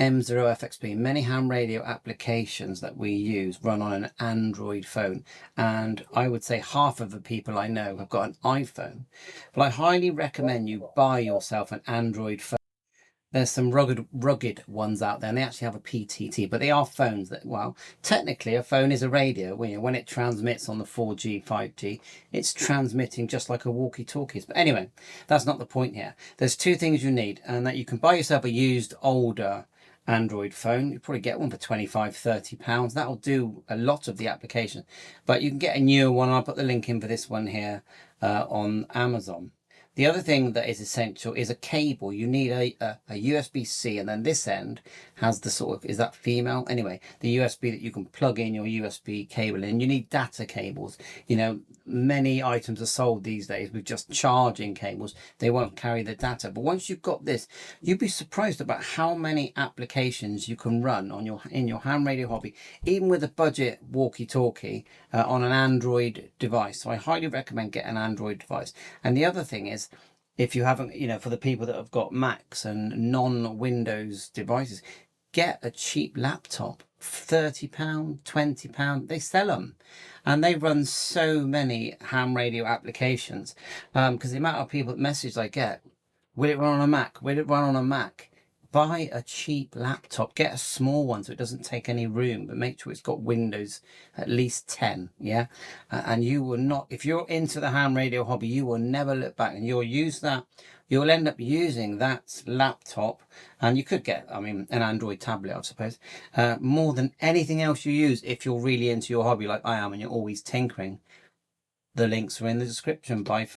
M0FXP. Many ham radio applications that we use run on an Android phone, and I would say half of the people I know have got an iPhone. But I highly recommend you buy yourself an Android phone. There's some rugged ones out there, and they actually have a PTT, but they are phones that, well, technically a phone is a radio. When it transmits on the 4G, 5G, it's transmitting just like a walkie-talkie. But anyway, that's not the point here. There's two things you need, and that you can buy yourself a used, older Android phone. You probably get one for £25–30. That'll do a lot of the application, but you can get a newer one. I'll put the link in for this one here on Amazon. The other thing that is essential is a cable. You need a USB-C, and then this end has the sort of, is that female? Anyway, the USB that you can plug in your USB cable in. You need data cables. You know, many items are sold these days with just charging cables. They won't carry the data. But once you've got this, you'd be surprised about how many applications you can run on in your ham radio hobby, even with a budget walkie-talkie on an Android device. So I highly recommend getting an Android device. And the other thing is, if you haven't, for the people that have got Macs and non-Windows devices, get a cheap laptop, £30, £20, they sell them. And they run so many ham radio applications, because the amount of people, messages I get, will it run on a Mac? Will it run on a Mac? Buy a cheap laptop, get a small one so it doesn't take any room, but make sure it's got Windows at least 10, yeah? And you will not, if you're into the ham radio hobby, you will never look back, and you'll end up using that laptop, and you could get, an Android tablet, I suppose, more than anything else you use if you're really into your hobby like I am and you're always tinkering. The links are in the description. Bye.